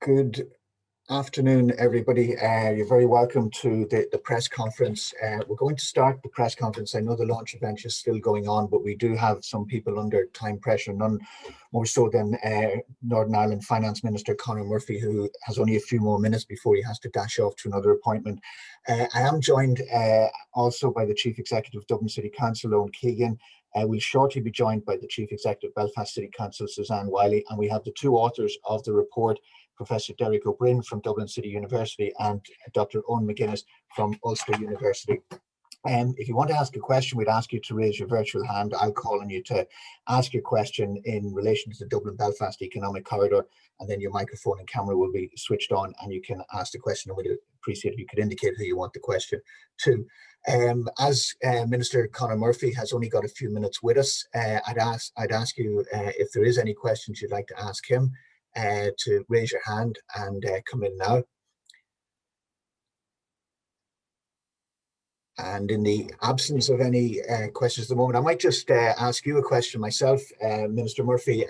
Good afternoon, everybody. You're very welcome to the press conference. We're going to start the press conference. I know the launch event is still going on, but we do have some people under time pressure, none more so than Northern Ireland Finance Minister Conor Murphy, who has only a few more minutes before he has to dash off to another appointment. I am joined also by the Chief Executive of Dublin City Council, Owen Keegan. We'll shortly be joined by the Chief Executive of Belfast City Council, Suzanne Wiley, and we have the two authors of the report, Professor Derek O'Brien from Dublin City University and Dr. Owen McGuinness from Ulster University. If you want to ask a question, we'd ask you to raise your virtual hand. I'll call on you to ask your question in relation to the Dublin Belfast Economic Corridor, and then your microphone and camera will be switched on and you can ask the question, and we'd appreciate if you could indicate who you want the question to. As Minister Conor Murphy has only got a few minutes with us, I'd ask you if there is any questions you'd like to ask him, to raise your hand and come in now. And in the absence of any questions at the moment, I might just ask you a question myself, Minister Murphy.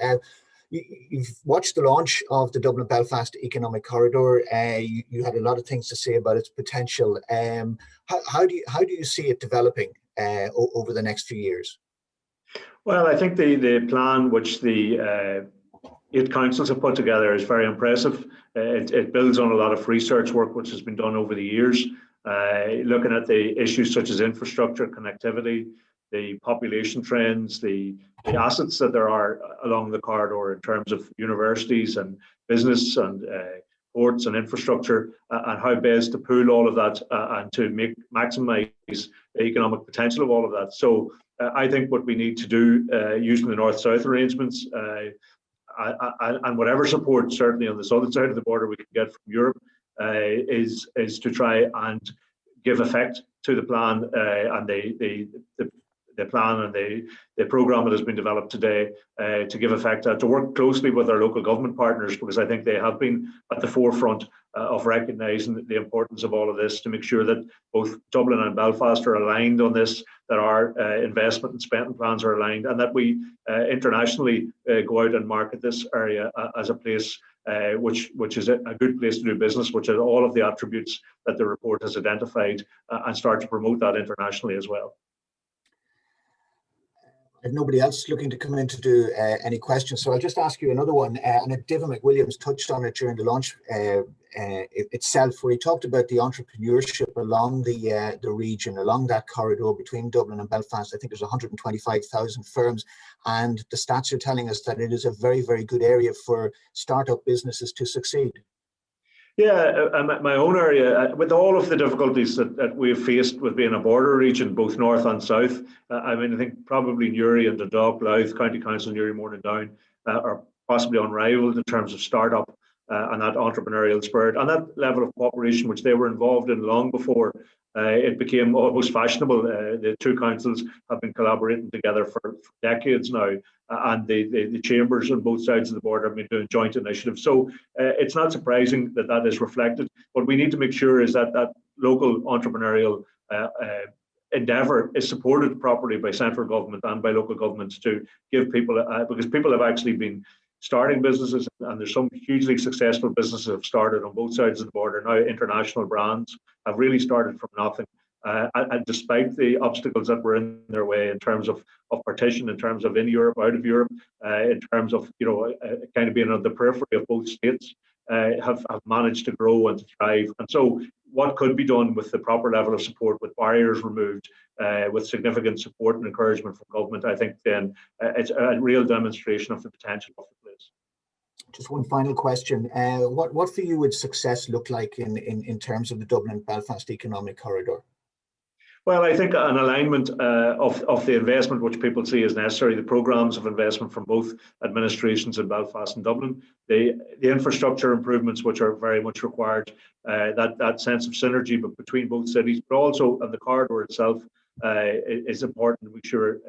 You've watched the launch of the Dublin Belfast Economic Corridor. You had a lot of things to say about its potential. How do you see it developing over the next few years? Well, I think the plan which the 8 councils have put together is very impressive. It builds on a lot of research work which has been done over the years, looking at the issues such as infrastructure, connectivity, the population trends, the assets that there are along the corridor in terms of universities and business and ports and infrastructure, and how best to pool all of that and to maximise the economic potential of all of that. So I think what we need to do using the north-south arrangements, and whatever support certainly on the southern side of the border we can get from Europe, is to try and give effect to the plan and the plan and the programme that has been developed today, to give effect to work closely with our local government partners, because I think they have been at the forefront of recognising the importance of all of this, to make sure that both Dublin and Belfast are aligned on this, that our investment and spending plans are aligned, and that we internationally go out and market this area as a place which is a good place to do business, which has all of the attributes that the report has identified, and start to promote that internationally as well. If nobody else looking to come in to do any questions, so I'll just ask you another one. And David McWilliams touched on it during the launch itself, where he talked about the entrepreneurship along the region, along that corridor between Dublin and Belfast. I think there's 125,000 firms, and the stats are telling us that it is a very, very good area for startup businesses to succeed. Yeah, my own area, with all of the difficulties that we've faced with being a border region, both north and south, I mean, I think probably Newry and Dundalk, Louth, County Council, Newry, Portadown, are possibly unrivaled in terms of startup and that entrepreneurial spirit and that level of cooperation which they were involved in long before it became almost fashionable. The two councils have been collaborating together for decades now, and the chambers on both sides of the border have been doing joint initiatives. So it's not surprising that that is reflected. What we need to make sure is that that local entrepreneurial endeavour is supported properly by central government and by local governments, to give people, because people have actually been starting businesses, and there's some hugely successful businesses have started on both sides of the border. Now international brands have really started from nothing, and despite the obstacles that were in their way in terms of partition, in terms of in Europe, out of Europe, in terms of kind of being on the periphery of both states, have managed to grow and to thrive. And so what could be done with the proper level of support, with barriers removed, with significant support and encouragement from government, I think then it's a real demonstration of the potential of the place. Just one final question. What for you would success look like in terms of the Dublin Belfast Economic Corridor? Well, I think an alignment of the investment which people see as necessary, the programmes of investment from both administrations in Belfast and Dublin, the infrastructure improvements which are very much required, that sense of synergy between both cities, but also the corridor itself is important to make sure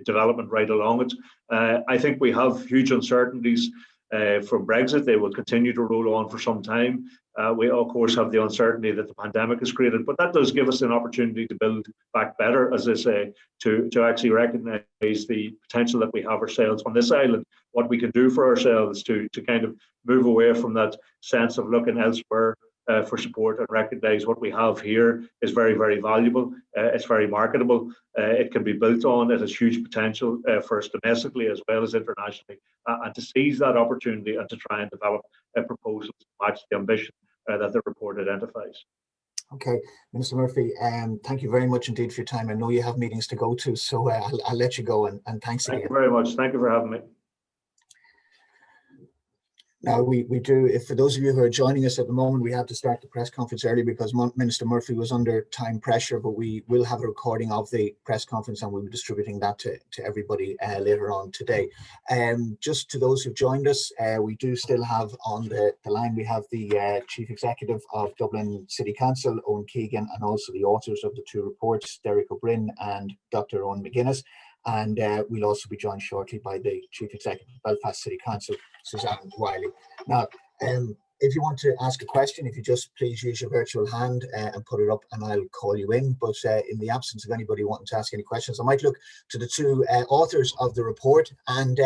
development right along it. I think we have huge uncertainties from Brexit. They will continue to roll on for some time. We, of course, have the uncertainty that the pandemic has created, but that does give us an opportunity to build back better, as I say, to actually recognise the potential that we have ourselves on this island, what we can do for ourselves to kind of move away from that sense of looking elsewhere for support, and recognise what we have here is very, very valuable. It's very marketable. It can be built on. It has huge potential for us domestically as well as internationally. And to seize that opportunity and to try and develop proposals to match the ambition that the report identifies. Okay, Minister Murphy, thank you very much indeed for your time. I know you have meetings to go to, so I'll let you go, and thanks again. Thank you very much. Thank you for having me. Now, we do, if for those of you who are joining us at the moment, we had to start the press conference early because Minister Murphy was under time pressure, but we will have a recording of the press conference and we'll be distributing that to everybody later on today. Just to those who've joined us, we do still have on the line, we have the Chief Executive of Dublin City Council, Owen Keegan, and also the authors of the two reports, Derek O'Brien and Dr. Owen McGuinness. And we'll also be joined shortly by the Chief Executive of Belfast City Council, Suzanne Wiley. Now, if you want to ask a question, if you just please use your virtual hand and put it up and I'll call you in. But in the absence of anybody wanting to ask any questions, I might look to the two authors of the report. And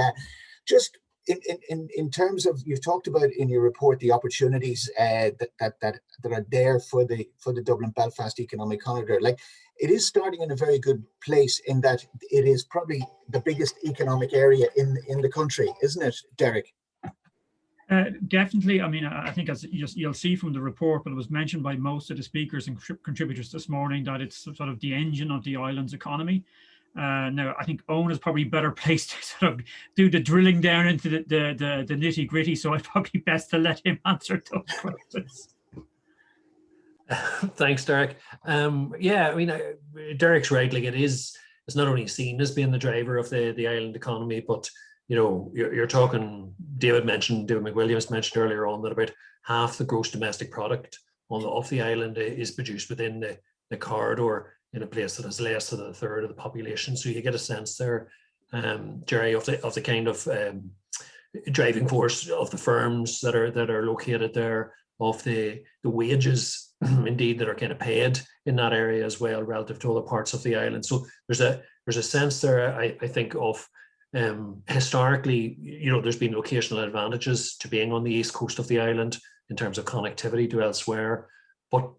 just in terms of, you've talked about in your report the opportunities that are there for the Dublin Belfast Economic Corridor. Like, it is starting in a very good place in that it is probably the biggest economic area in the country, isn't it, Derek? Definitely. I mean, I think as you'll see from the report, but it was mentioned by most of the speakers and contributors this morning, that it's sort of the engine of the island's economy. Now, I think Owen is probably better placed to sort of do the drilling down into the nitty gritty, so I'd probably best to let him answer those questions. Thanks, Derek. Yeah, I mean, Derek's right. Like, it's not only seen as being the driver of the island economy, but you know, you're talking. David McWilliams mentioned earlier on that about half the gross domestic product off the island is produced within the corridor, in a place that has less than a third of the population. So you get a sense there, Jerry, of the kind of driving force of the firms that are located there, of the wages indeed that are kind of paid in that area as well relative to other parts of the island. So there's a sense there, I think, of historically, you know, there's been locational advantages to being on the east coast of the island in terms of connectivity to elsewhere. But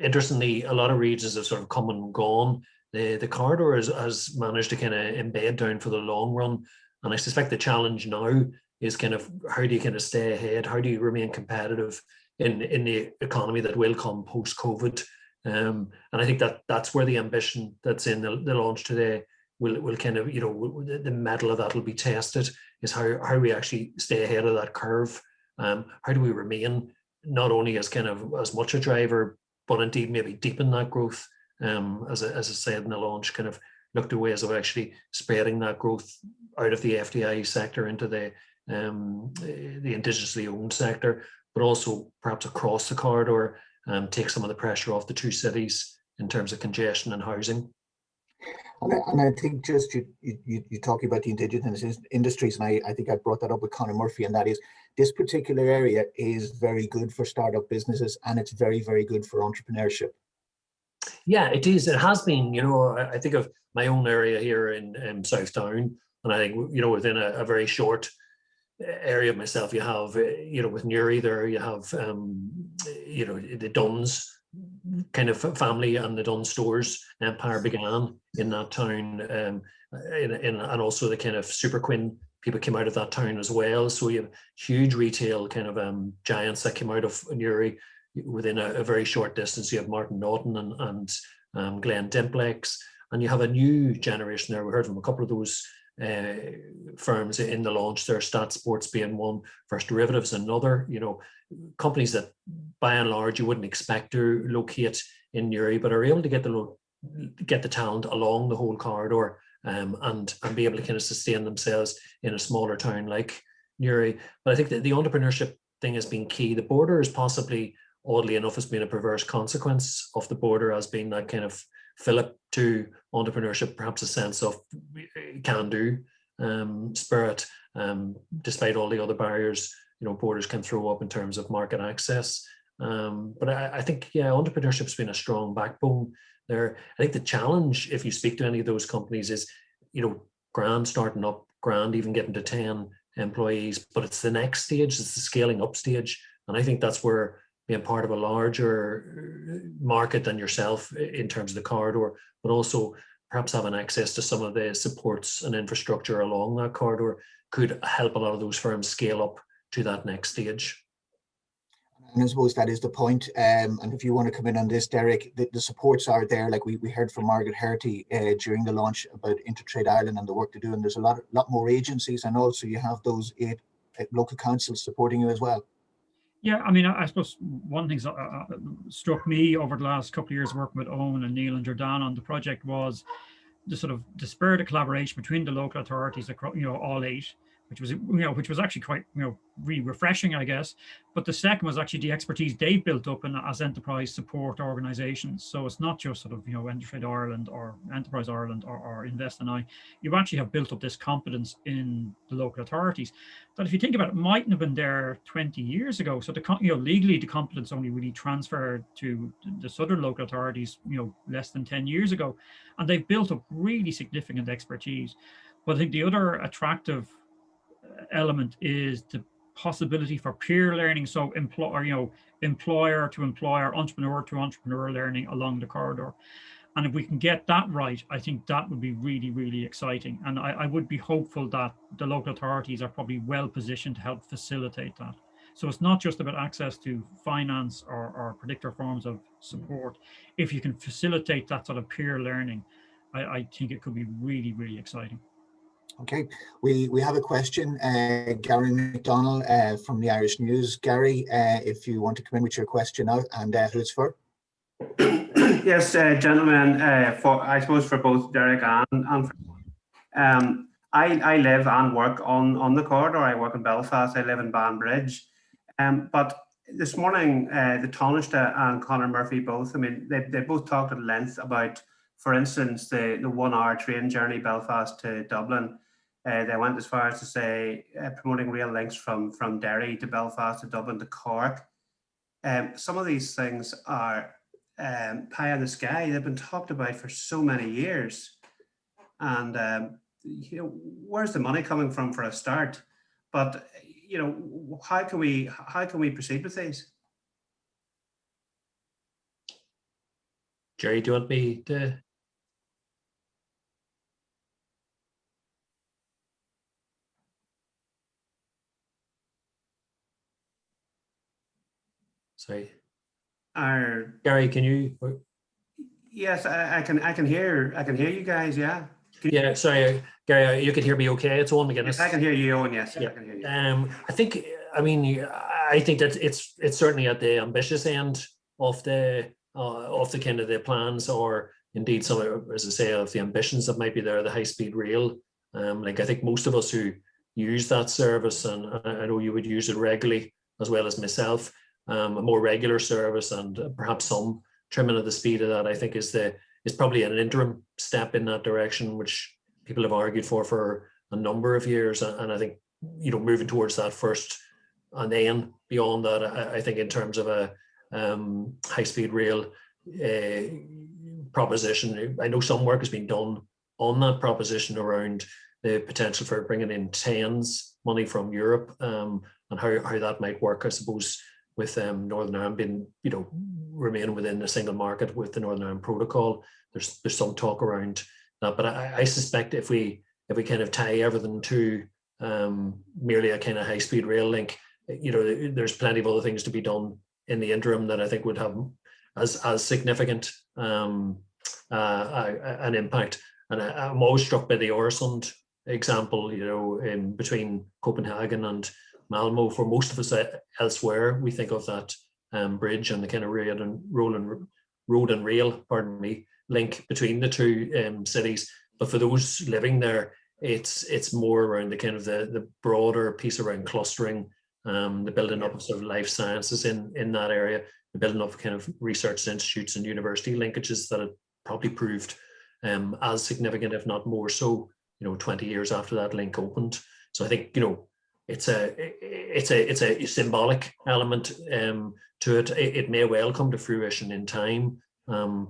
interestingly, a lot of regions have sort of come and gone. The corridor has managed to kind of embed down for the long run. And I suspect the challenge now is kind of, how do you kind of stay ahead? How do you remain competitive in the economy that will come post-COVID? And I think that's where the ambition that's in the launch today will kind of, you know, the metal of that will be tested, is how we actually stay ahead of that curve. How do we remain not only as kind of as much a driver, but indeed maybe deepen that growth, as I said in the launch, kind of look to ways of actually spreading that growth out of the FDI sector into the indigenously owned sector, but also perhaps across the corridor, take some of the pressure off the two cities in terms of congestion and housing. And I think just you talking about the indigenous industries, and I think I brought that up with Conor Murphy, and that is, this particular area is very good for startup businesses, and it's very, very good for entrepreneurship. Yeah, it is. It has been. You know, I think of my own area here in South Down, and I think, you know, within a very short area of myself, you have, you know, with Newry there, you have, you know, the Duns kind of family and the Dunn stores empire began in that town, and also the kind of Super Quinn people came out of that town as well. So you have huge retail kind of giants that came out of Newry within a very short distance. You have Martin Naughton and Glenn Dimplex, and you have a new generation there. We heard from a couple of those firms in the launch there, Stat Sports being one, First Derivatives another, you know, companies that by and large you wouldn't expect to locate in Newry, but are able to get the talent along the whole corridor, and be able to kind of sustain themselves in a smaller town like Newry. But I think that the entrepreneurship thing has been key. The border is possibly, oddly enough, has been a perverse consequence of the border as being that kind of fillip to entrepreneurship, perhaps a sense of can do. spirit, despite all the other barriers, borders can throw up in terms of market access. But I think, yeah, entrepreneurship's been a strong backbone there. I think the challenge, if you speak to any of those companies, is, grand starting up, grand even getting to 10 employees, but it's the next stage, it's the scaling up stage. And I think that's where being part of a larger market than yourself in terms of the corridor, but also perhaps having access to some of the supports and infrastructure along that corridor could help a lot of those firms scale up to that next stage. And I suppose that is the point. And if you want to come in on this, Derek, the supports are there. Like we heard from Margaret Herty during the launch about Intertrade Ireland and the work to do. And there's a lot more agencies, and also you have those 8 local councils supporting you as well. Yeah, I mean, I suppose one thing that struck me over the last couple of years working with Owen and Neil and Jordan on the project was the sort of the spirit of collaboration between the local authorities across, all 8, which was actually quite, really refreshing, I guess. But the second was actually the expertise they built up as enterprise support organizations. So it's not just sort of, Intertrade Ireland or Enterprise Ireland or Invest and I. You actually have built up this competence in the local authorities that, if you think about it, mightn't have been there 20 years ago. So legally the competence only really transferred to the southern local authorities, less than 10 years ago, and they've built up really significant expertise. But I think the other attractive element is the possibility for peer learning. So employer to employer, entrepreneur to entrepreneur learning along the corridor. And if we can get that right, I think that would be really, really exciting. And I would be hopeful that the local authorities are probably well positioned to help facilitate that. So it's not just about access to finance or particular forms of support. If you can facilitate that sort of peer learning, I think it could be really, really exciting. Okay, we have a question, Gary McDonnell from the Irish News. Gary, if you want to come in with your question now, and who it's for? Yes, gentlemen, I suppose for both Derek and I live and work on the corridor. I work in Belfast. I live in Banbridge. But this morning, the Taoiseach and Conor Murphy both, I mean, they both talked at length about, for instance, the 1 hour train journey Belfast to Dublin. They went as far as to say promoting rail links from Derry to Belfast to Dublin to Cork. Some of these things are pie in the sky. They've been talked about for so many years, and where's the money coming from for a start? But how can we proceed with these? Jerry, do you want me to? Sorry. Gary, can you? Yes, I can hear you guys. Yeah. Yeah, sorry, Gary, you can hear me okay? It's Owen McGuinness. Yes, I can hear you, Owen. Yes, yeah. I can hear you. I think that it's certainly at the ambitious end of the kind of the plans, or indeed some, as I say, of the ambitions that might be there. The high-speed rail, I think most of us who use that service, and I know you would use it regularly as well as myself, a more regular service, and perhaps some trimming of the speed of that, I think is probably an interim step in that direction, which people have argued for a number of years. And I think, moving towards that first, and then beyond that, I think in terms of a high-speed rail proposition, I know some work has been done on that proposition around the potential for bringing in TENS money from Europe, and how that might work, I suppose, with Northern Ireland being, remaining within the single market with the Northern Ireland Protocol. There's some talk around that, but I suspect if we kind of tie everything to merely a kind of high-speed rail link, there's plenty of other things to be done in the interim that I think would have as significant an impact. And I'm always struck by the Øresund example, in between Copenhagen and Malmo. For most of us elsewhere, we think of that bridge and the kind of road and rail, link between the two cities. But for those living there, it's more around the kind of the broader piece around clustering, the building up of sort of life sciences in that area, the building up of kind of research institutes and university linkages that have probably proved as significant, if not more so, 20 years after that link opened. So I think, it's a symbolic element to it. It may well come to fruition in time,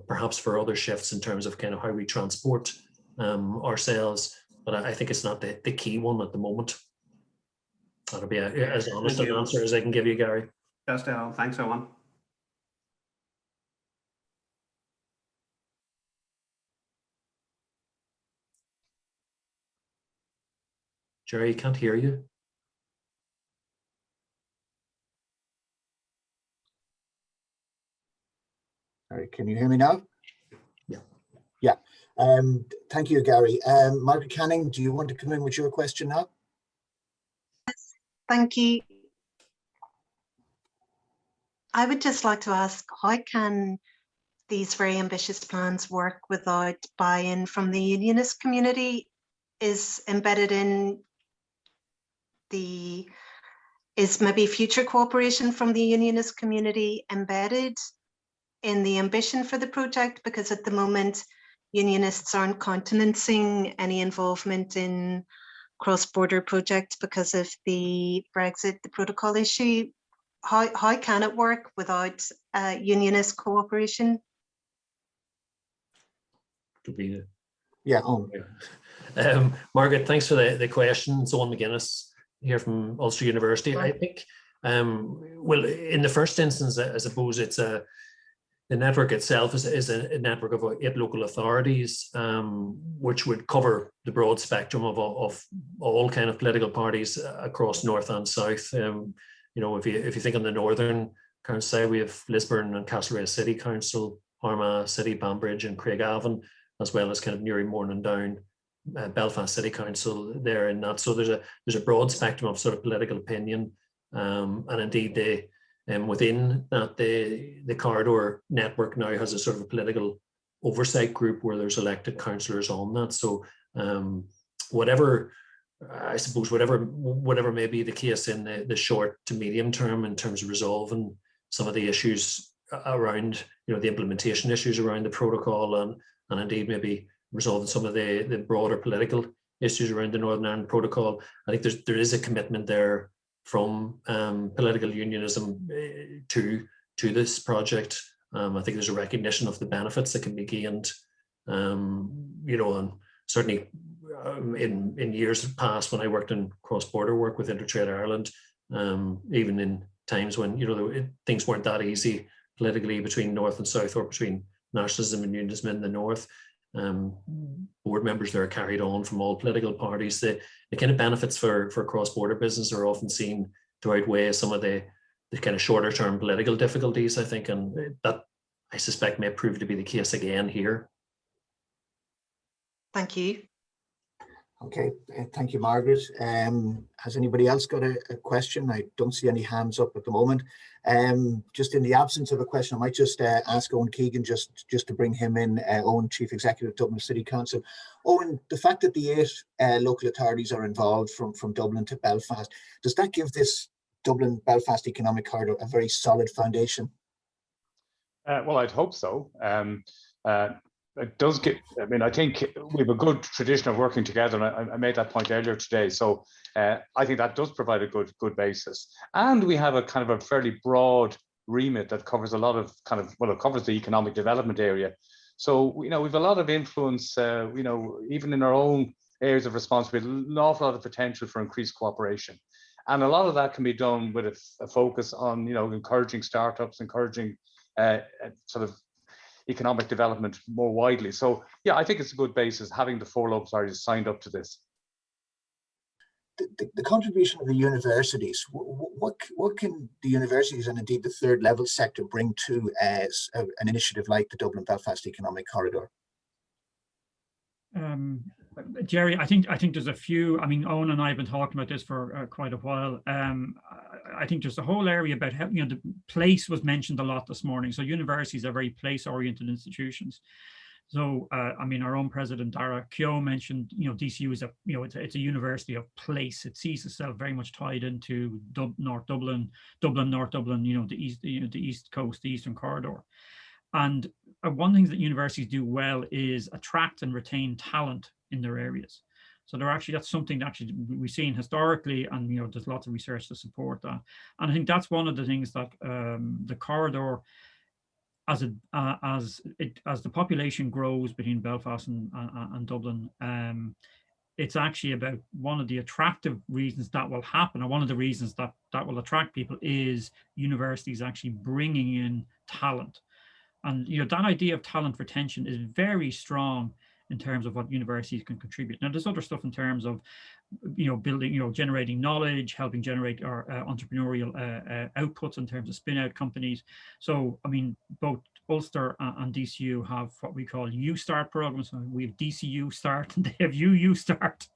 perhaps for other shifts in terms of kind of how we transport ourselves. But I think it's not the key one at the moment. That'll be as honest an answer as I can give you, Gary. Just thanks, Owen. Jerry, can't hear you. All right, can you hear me now? Yeah. Yeah. Thank you, Gary. Margaret Canning, do you want to come in with your question now? Thank you. I would just like to ask, how can these very ambitious plans work without buy-in from the unionist community? Is embedded in is maybe future cooperation from the unionist community embedded in the ambition for the project? Because at the moment, unionists aren't countenancing any involvement in cross-border projects because of the Brexit, the protocol issue. How can it work without unionist cooperation? Could be. Yeah. Margaret, thanks for the question. It's Owen McGuinness here from Ulster University. I think, well, in the first instance, I suppose it's the network itself is a network of 8 local authorities, which would cover the broad spectrum of all kind of political parties across north and south. If you think on the northern council side, we have Lisburn and Castlereagh City Council, Armagh City, Banbridge and Craigavon, as well as kind of Newry, Down, Belfast City Council there in that. So there's a broad spectrum of sort of political opinion, and indeed within that the corridor network now has a sort of a political oversight group where there's elected councillors on that. So whatever may be the case in the short to medium term in terms of resolving some of the issues around, the implementation issues around the protocol, and indeed maybe resolving some of the broader political issues around the Northern Ireland Protocol. I think there is a commitment there from political unionism to this project. I think there's a recognition of the benefits that can be gained, and certainly in years past when I worked in cross-border work with Intertrade Ireland, even in times when things weren't that easy politically between North and South, or between nationalism and unionism in the North, board members there are carried on from all political parties. The kind of benefits for cross-border business are often seen to outweigh some of the kind of shorter term political difficulties, I think, and that I suspect may prove to be the case again here. Thank you. Okay, thank you, Margaret. Has anybody else got a question? I don't see any hands up at the moment. Just in the absence of a question, I might just ask Owen Keegan just to bring him in. Owen, Chief Executive, Dublin City Council. Owen, the fact that the 8 local authorities are involved from Dublin to Belfast, does that give this Dublin Belfast Economic Corridor a very solid foundation? Well, I'd hope so. It does get, I think we have a good tradition of working together, and I made that point earlier today. So I think that does provide a good basis. And we have a kind of a fairly broad remit that covers a lot of it covers the economic development area. So, we have a lot of influence, even in our own areas of responsibility, an awful lot of potential for increased cooperation. And a lot of that can be done with a focus on, encouraging startups, encouraging sort of economic development more widely. So yeah, I think it's a good basis having the 4 local authorities signed up to this. The contribution of the universities, what can the universities and indeed the third level sector bring to as an initiative like the Dublin Belfast Economic Corridor? Jerry, I think there's a few. Owen and I have been talking about this for quite a while. I think there's a whole area about how, the place was mentioned a lot this morning. So universities are very place-oriented institutions. So our own president Dara Keogh mentioned, DCU is it's a university of place. It sees itself very much tied into North Dublin, North Dublin, the east coast, the Eastern Corridor. And one thing that universities do well is attract and retain talent in their areas. So that's something that actually we've seen historically, and there's lots of research to support that. And I think that's one of the things that the corridor, as the population grows between Belfast and Dublin, it's actually about one of the attractive reasons that will happen, or one of the reasons that will attract people, is universities actually bringing in talent. And that idea of talent retention is very strong in terms of what universities can contribute. Now, there's other stuff in terms of building, generating knowledge, helping generate our entrepreneurial outputs in terms of spin-out companies. So, I mean, both Ulster and DCU have what we call U-Start programs. So we have DCU Start and they have UU Start.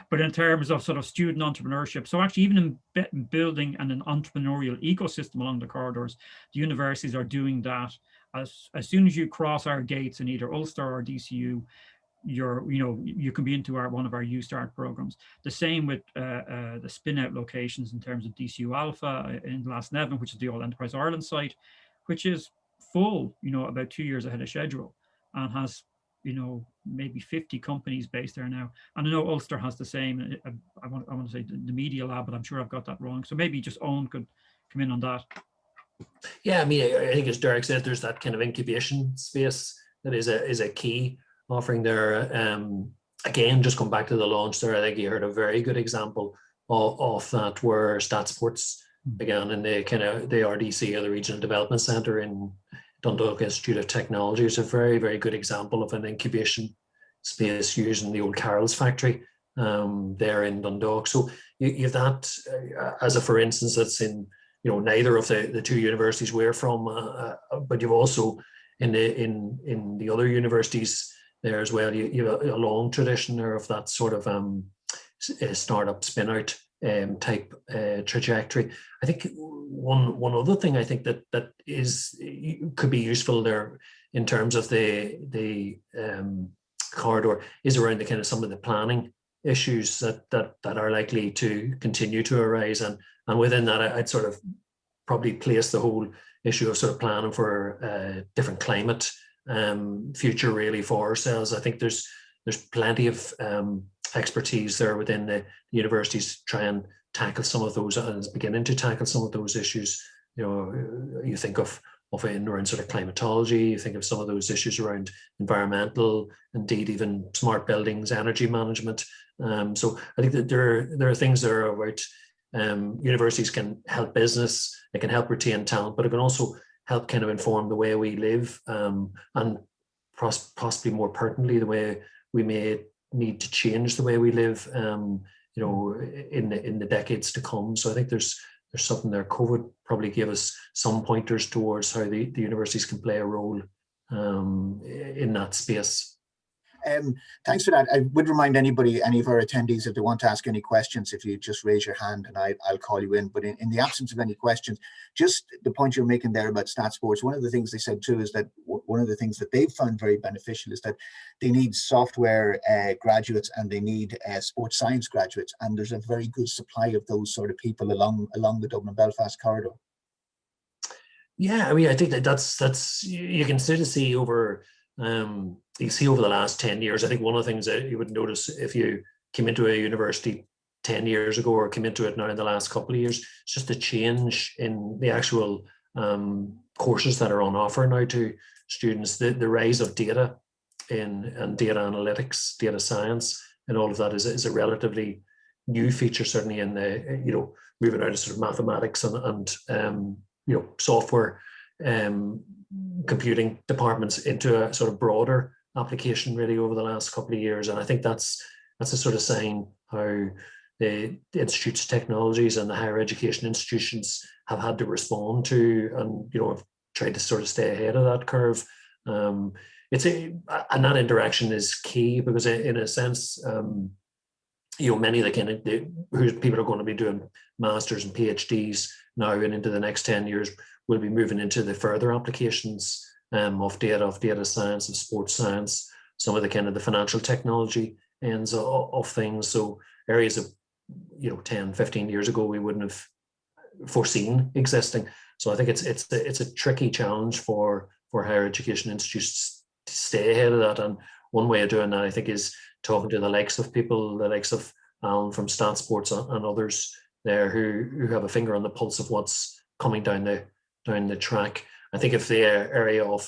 But in terms of sort of student entrepreneurship, so actually even in building an entrepreneurial ecosystem along the corridors, the universities are doing that. As soon as you cross our gates in either Ulster or DCU, you can be into one of our U-Start programs. The same with the spin-out locations in terms of DCU Alpha in Navan, which is the old Enterprise Ireland site, which is full, about 2 years ahead of schedule, and has, maybe 50 companies based there now. And I know Ulster has the same. I want to say the Media Lab, but I'm sure I've got that wrong. So maybe just Owen could come in on that. Yeah, I mean, I think as Derek said, there's that kind of incubation space that is a key offering there. Again, just come back to the launch there, I think you heard a very good example of that, where StatSports began in the RDC, or the Regional Development Centre in Dundalk Institute of Technology. It's a very, very good example of an incubation space using the old Carroll's factory there in Dundalk. So you have that as a, for instance, that's in neither of the two universities we're from, but you've also in the other universities there as well. You have a long tradition there of that sort of startup spin-out type trajectory. I think one other thing I think that could be useful there in terms of the corridor is around the kind of some of the planning issues that are likely to continue to arise, and within that I'd sort of probably place the whole issue of sort of planning for different climate future really for ourselves. I think there's plenty of expertise there within the universities to try and tackle some of those, and beginning to tackle some of those issues. You think of around sort of climatology, you think of some of those issues around environmental, indeed even smart buildings, energy management. So I think that there are things there about universities can help business, it can help retain talent, but it can also help kind of inform the way we live, and possibly more pertinently the way we may need to change the way we live, in the decades to come. So I think there's something there. COVID probably gave us some pointers towards how the universities can play a role in that space. Thanks for that. I would remind any of our attendees, if they want to ask any questions, if you just raise your hand and I'll call you in. But in the absence of any questions, just the point you're making there about StatSports, one of the things they said too is that one of the things that they've found very beneficial is that they need software graduates and they need sports science graduates, and there's a very good supply of those sort of people along the Dublin Belfast corridor. Yeah, I mean, I think that's you can sort of see over. You see over the last 10 years, I think one of the things that you would notice if you came into a university 10 years ago or came into it now in the last couple of years, it's just a change in the actual courses that are on offer now to students. The rise of data and data analytics, data science, and all of that is a relatively new feature, certainly in the, moving out of sort of mathematics and software computing departments into a sort of broader application really over the last couple of years. And I think that's a sort of sign how the institutes, technologies and the higher education institutions have had to respond to, and have tried to sort of stay ahead of that curve. And that interaction is key, because in a sense, many of the people are going to be doing masters and PhDs now and into the next 10 years will be moving into the further applications of data science, of sports science, some of the kind of the financial technology ends of things. So areas of 10, 15 years ago we wouldn't have foreseen existing. So I think it's a tricky challenge for higher education institutes to stay ahead of that. And one way of doing that, I think, is talking to the likes of people, the likes of Alan from Stat Sports and others there who have a finger on the pulse of what's coming down the track. I think if the area of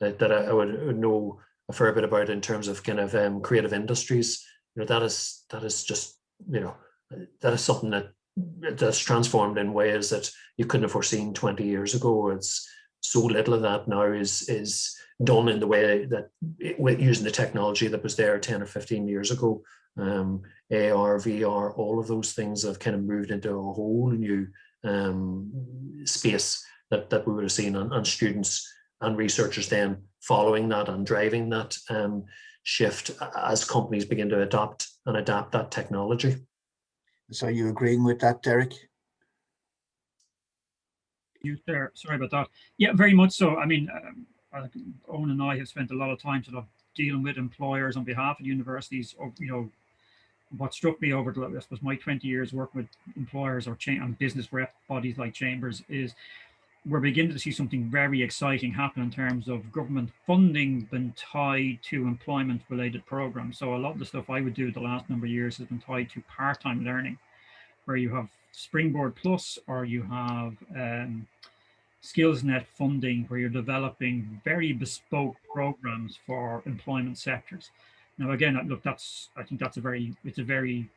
that I would know a fair bit about in terms of kind of creative industries, that is just, that is something that's transformed in ways that you couldn't have foreseen 20 years ago. It's so little of that now is done in the way that using the technology that was there 10 or 15 years ago. AR, VR, all of those things have kind of moved into a whole new space that we would have seen, and students and researchers then following that and driving that shift as companies begin to adapt that technology. So are you agreeing with that, Derek? You there? Sorry about that. Yeah, very much so. I mean, Owen and I have spent a lot of time sort of dealing with employers on behalf of universities. What struck me over I suppose my 20 years working with employers or and business rep bodies like chambers is we're beginning to see something very exciting happen in terms of government funding been tied to employment related programs. So a lot of the stuff I would do the last number of years has been tied to part-time learning, where you have Springboard Plus or you have SkillsNet funding, where you're developing very bespoke programs for employment sectors. Now, again, look, I think it's a very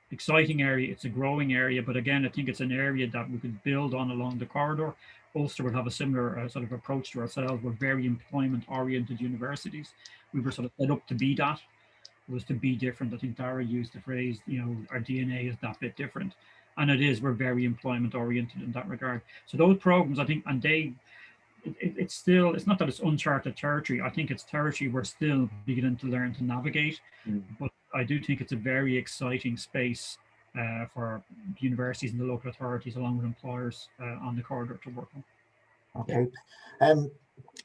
exciting area. It's a growing area, but again, I think it's an area that we could build on along the corridor. Ulster would have a similar sort of approach to ourselves. We're very employment-oriented universities. We were sort of set up to be that. It was to be different. I think Dara used the phrase, our DNA is that bit different. And it is, we're very employment-oriented in that regard. So those programs, I think, and it's not that it's uncharted territory. I think it's territory we're still beginning to learn to navigate. But I do think it's a very exciting space for universities and the local authorities, along with employers on the corridor to work on. Okay.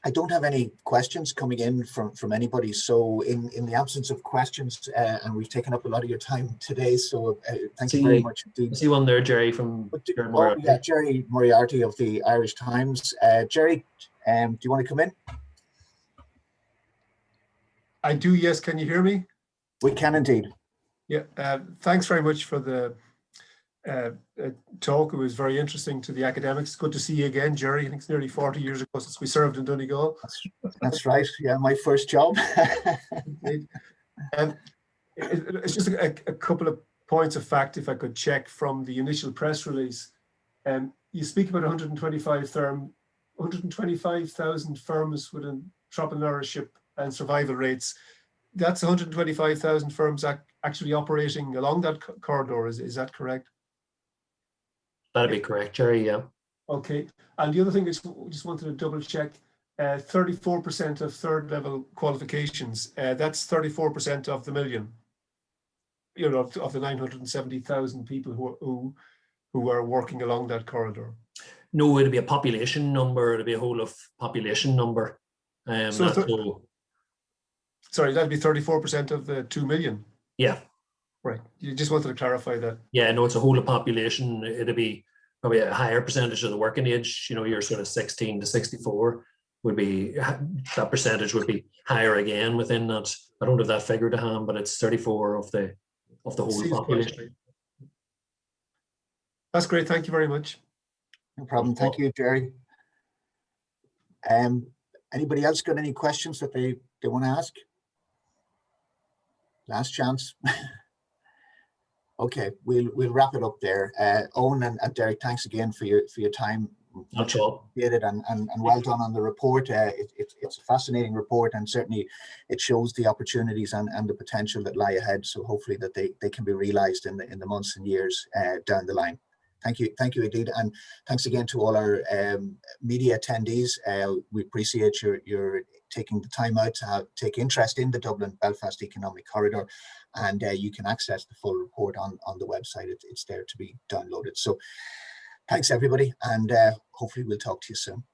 I don't have any questions coming in from anybody. So in the absence of questions, and we've taken up a lot of your time today, so thank you very much indeed. I see one there, Jerry, from Jerry Moriarty. Yeah, Jerry Moriarty of the Irish Times. Jerry, do you want to come in? I do, yes. Can you hear me? We can indeed. Yeah, thanks very much for the talk. It was very interesting to the academics. Good to see you again, Jerry. I think it's nearly 40 years ago since we served in Donegal. That's right. Yeah, my first job. It's just a couple of points of fact, if I could check from the initial press release. You speak about 125,000 firms with entrepreneurship and survival rates. That's 125,000 firms actually operating along that corridor. Is that correct? That'd be correct, Jerry, yeah. Okay. And the other thing is, just wanted to double check, 34% of third level qualifications. That's 34% of the million, of the 970,000 people who are working along that corridor. No, it'll be a population number. It'll be a whole of population number. Sorry, that'd be 34% of the 2 million. Yeah. Right. You just wanted to clarify that. Yeah, no, it's a whole of population. It'll be probably a higher percentage of the working age. Your sort of 16 to 64 would be, that percentage would be higher again within that. I don't have that figure to hand, but it's 34 of the whole population. That's great. Thank you very much. No problem. Thank you, Jerry. Anybody else got any questions that they want to ask? Last chance. Okay, we'll wrap it up there. Owen and Derek, thanks again for your time. Much appreciated, and well done on the report. It's a fascinating report, and certainly it shows the opportunities and the potential that lie ahead. So hopefully that they can be realised in the months and years down the line. Thank you indeed, and thanks again to all our media attendees. We appreciate your taking the time out to take interest in the Dublin Belfast Economic Corridor, and you can access the full report on the website. It's there to be downloaded. So thanks everybody, and hopefully we'll talk to you soon.